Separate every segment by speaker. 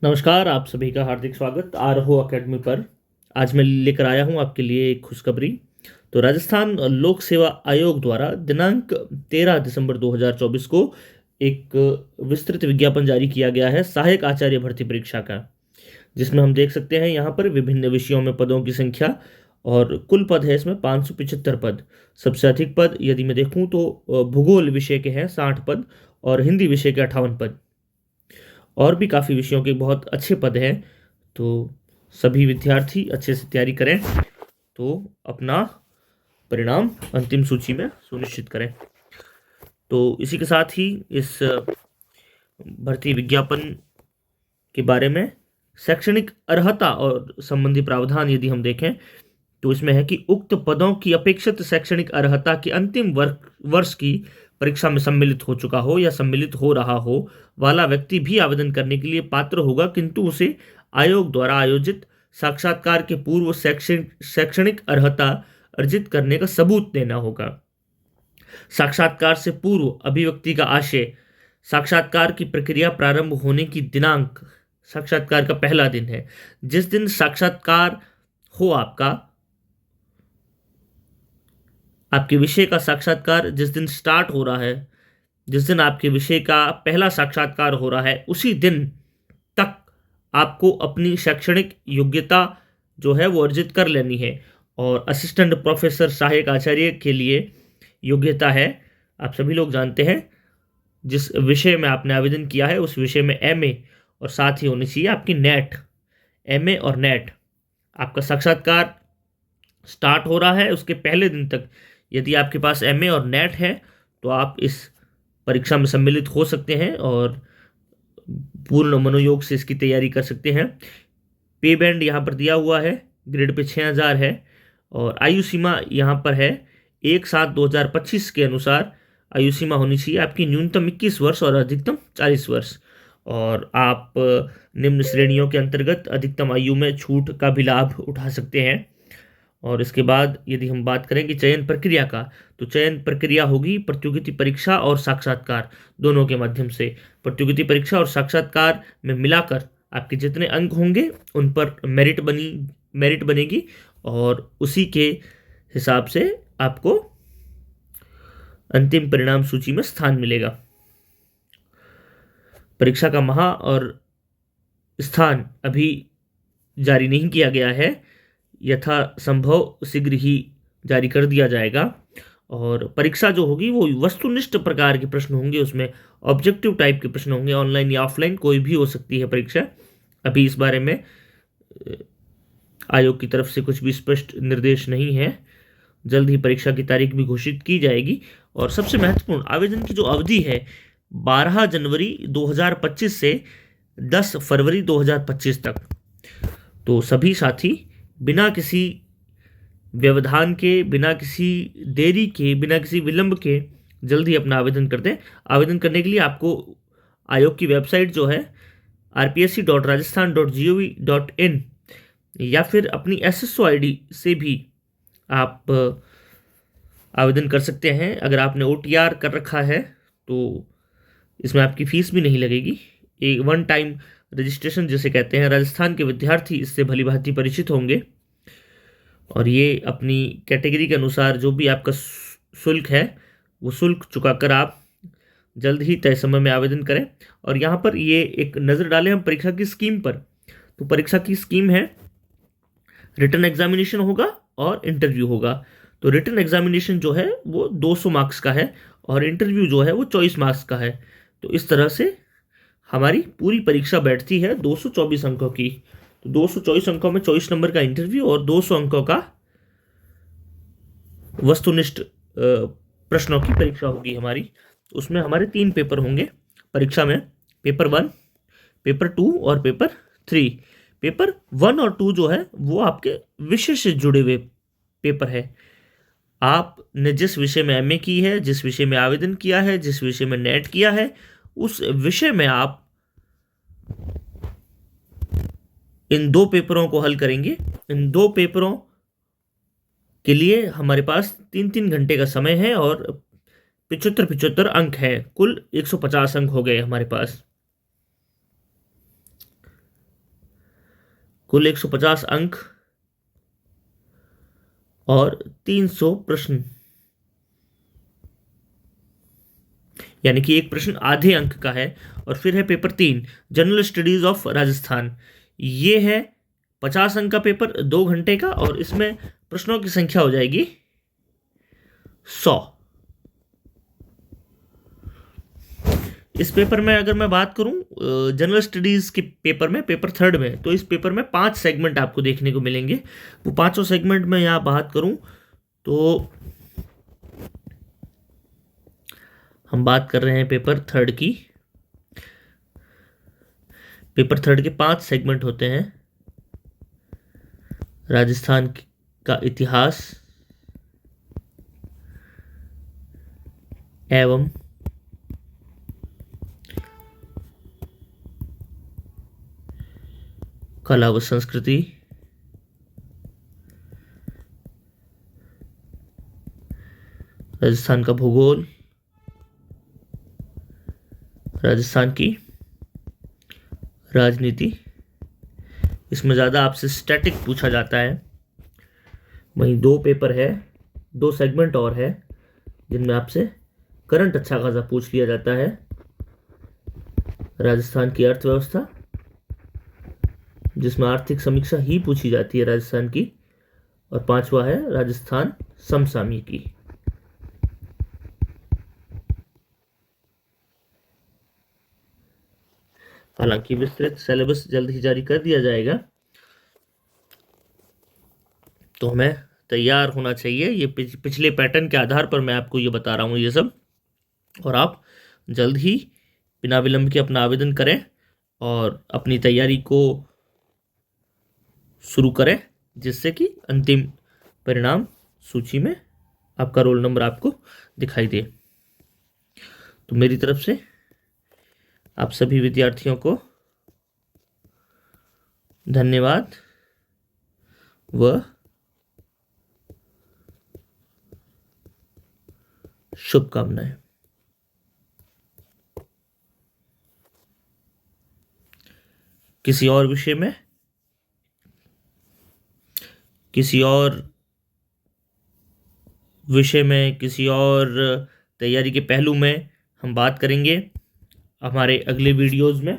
Speaker 1: नमस्कार, आप सभी का हार्दिक स्वागत आरहो एकेडमी पर। आज मैं लेकर आया हूं आपके लिए एक खुशखबरी। तो राजस्थान लोक सेवा आयोग द्वारा दिनांक 13 दिसंबर 2024 को एक विस्तृत विज्ञापन जारी किया गया है सहायक आचार्य भर्ती परीक्षा का, जिसमें हम देख सकते हैं यहाँ पर विभिन्न विषयों में पदों की संख्या और कुल पद है इसमें 575 पद। सबसे अधिक पद यदि मैं देखूं तो भूगोल विषय के हैं 60 पद और हिंदी विषय के 58 पद। और भी काफ़ी विषयों के बहुत अच्छे पद हैं। तो सभी विद्यार्थी अच्छे से तैयारी करें तो अपना परिणाम अंतिम सूची में सुनिश्चित करें। तो इसी के साथ ही इस भर्ती विज्ञापन के बारे में शैक्षणिक अर्हता और संबंधी प्रावधान यदि हम देखें तो इसमें है कि उक्त पदों की अपेक्षित शैक्षणिक अर्हता के अंतिम वर्ष की परीक्षा में सम्मिलित हो चुका हो या सम्मिलित हो रहा हो वाला व्यक्ति भी आवेदन करने के लिए पात्र होगा, किंतु उसे आयोग द्वारा आयोजित साक्षात्कार के पूर्व शैक्षणिक अर्हता अर्जित करने का सबूत देना होगा। साक्षात्कार से पूर्व अभिव्यक्ति का आशय साक्षात्कार की प्रक्रिया प्रारंभ होने की दिनांक साक्षात्कार का पहला दिन है। जिस दिन साक्षात्कार हो आपके विषय का साक्षात्कार जिस दिन स्टार्ट हो रहा है, जिस दिन आपके विषय का पहला साक्षात्कार हो रहा है, उसी दिन तक आपको अपनी शैक्षणिक योग्यता जो है वो अर्जित कर लेनी है। और असिस्टेंट प्रोफेसर सहायक आचार्य के लिए योग्यता है, आप सभी लोग जानते हैं, जिस विषय में आपने आवेदन किया है उस विषय में एमए और साथ ही होनी चाहिए आपकी नेट। एमए और नेट आपका साक्षात्कार स्टार्ट हो रहा है उसके पहले दिन तक यदि आपके पास एमए और नेट है तो आप इस परीक्षा में सम्मिलित हो सकते हैं और पूर्ण मनोयोग से इसकी तैयारी कर सकते हैं। पे बैंड यहाँ पर दिया हुआ है, ग्रेड पे 6000 है और आयु सीमा यहाँ पर है 1/7/2025 के अनुसार आयु सीमा होनी चाहिए आपकी न्यूनतम 21 वर्ष और अधिकतम 40 वर्ष। और आप निम्न श्रेणियों के अंतर्गत अधिकतम आयु में छूट का भी लाभ उठा सकते हैं। और इसके बाद यदि हम बात करें कि चयन प्रक्रिया का, तो चयन प्रक्रिया होगी प्रतियोगिता परीक्षा और साक्षात्कार दोनों के माध्यम से। प्रतियोगिता परीक्षा और साक्षात्कार में मिलाकर आपके जितने अंक होंगे उन पर मेरिट बनेगी और उसी के हिसाब से आपको अंतिम परिणाम सूची में स्थान मिलेगा। परीक्षा का माह और स्थान अभी जारी नहीं किया गया है, यथा संभव शीघ्र ही जारी कर दिया जाएगा। और परीक्षा जो होगी वो वस्तुनिष्ठ प्रकार के प्रश्न होंगे, उसमें ऑब्जेक्टिव टाइप के प्रश्न होंगे, ऑनलाइन या ऑफलाइन कोई भी हो सकती है परीक्षा। अभी इस बारे में आयोग की तरफ से कुछ भी स्पष्ट निर्देश नहीं है, जल्द ही परीक्षा की तारीख भी घोषित की जाएगी। और सबसे महत्वपूर्ण आवेदन की जो अवधि है 12 जनवरी 2025 से 10 फरवरी 2025 तक। तो सभी साथी बिना किसी व्यवधान के, बिना किसी देरी के, बिना किसी विलंब के जल्द ही अपना आवेदन कर दें। आवेदन करने के लिए आपको आयोग की वेबसाइट जो है rpsc.rajasthan.gov.in या फिर अपनी SSO ID से भी आप आवेदन कर सकते हैं। अगर आपने OTR कर रखा है तो इसमें आपकी फीस भी नहीं लगेगी। एक वन टाइम रजिस्ट्रेशन जिसे कहते हैं, राजस्थान के विद्यार्थी इससे भली भांति परिचित होंगे और ये अपनी कैटेगरी के अनुसार जो भी आपका शुल्क है वो शुल्क चुकाकर आप जल्द ही तय समय में आवेदन करें। और यहाँ पर ये एक नज़र डालें हम परीक्षा की स्कीम पर। तो परीक्षा की स्कीम है, रिटन एग्जामिनेशन होगा और इंटरव्यू होगा। तो रिटन एग्जामिनेशन जो है वो 200 मार्क्स का है और इंटरव्यू जो है वो 24 मार्क्स का है। तो इस तरह से हमारी पूरी परीक्षा बैठती है 224 अंकों की। तो 224 अंकों में 24 नंबर का इंटरव्यू और 200 अंकों का वस्तुनिष्ठ प्रश्नों की परीक्षा होगी हमारी। उसमें हमारे 3 पेपर होंगे परीक्षा में, पेपर 1, पेपर 2 और पेपर 3। पेपर 1 और 2 जो है वो आपके विषय से जुड़े हुए पेपर है। आपने जिस विषय में एमए की है, जिस विषय में आवेदन किया है, जिस विषय में नेट किया है, उस विषय में आप इन 2 पेपरों को हल करेंगे। इन 2 पेपरों के लिए हमारे पास 3-3 घंटे का समय है और 75-75 अंक है। कुल 150 अंक हो गए हमारे पास। कुल 150 अंक और 300 प्रश्न, यानी कि एक प्रश्न आधे अंक का है। और फिर है paper 3, general studies of Rajasthan. ये है 50 अंक का पेपर, 2 घंटे का, और इसमें प्रश्नों की संख्या हो जाएगी 100। इस पेपर में अगर मैं बात करूं जनरल स्टडीज के पेपर में, पेपर 3 में, तो इस पेपर में 5 सेगमेंट आपको देखने को मिलेंगे। वो 5 सेगमेंट में यहाँ बात करूं तो हम बात कर रहे हैं पेपर 3 की। पेपर 3 के 5 सेगमेंट होते हैं। राजस्थान का इतिहास एवं कला व संस्कृति, राजस्थान का भूगोल, राजस्थान की राजनीति। इसमें ज़्यादा आपसे स्टैटिक पूछा जाता है। वहीं 2 पेपर है, 2 सेगमेंट और है जिनमें आपसे करंट अच्छा खासा पूछ लिया जाता है। राजस्थान की अर्थव्यवस्था, जिसमें आर्थिक समीक्षा ही पूछी जाती है राजस्थान की। और 5वां है राजस्थान समसामयिकी। हालांकि विस्तृत सिलेबस जल्द ही जारी कर दिया जाएगा, तो हमें तैयार होना चाहिए। ये पिछले पैटर्न के आधार पर मैं आपको ये बता रहा हूँ ये सब। और आप जल्द ही बिना विलंब के अपना आवेदन करें और अपनी तैयारी को शुरू करें, जिससे कि अंतिम परिणाम सूची में आपका रोल नंबर आपको दिखाई दे। तो मेरी तरफ से आप सभी विद्यार्थियों को धन्यवाद व शुभकामनाएं। किसी और विषय में, किसी और तैयारी के पहलू में हम बात करेंगे हमारे अगले वीडियोस में।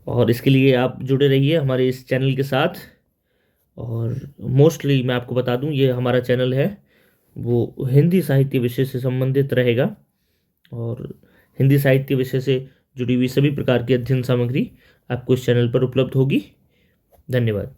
Speaker 1: और इसके लिए आप जुड़े रहिए हमारे इस चैनल के साथ। और मोस्टली मैं आपको बता दूं, ये हमारा चैनल है वो हिंदी साहित्य विषय से संबंधित रहेगा। और हिंदी साहित्य विषय से जुड़ी हुई सभी प्रकार की अध्ययन सामग्री आपको इस चैनल पर उपलब्ध होगी। धन्यवाद।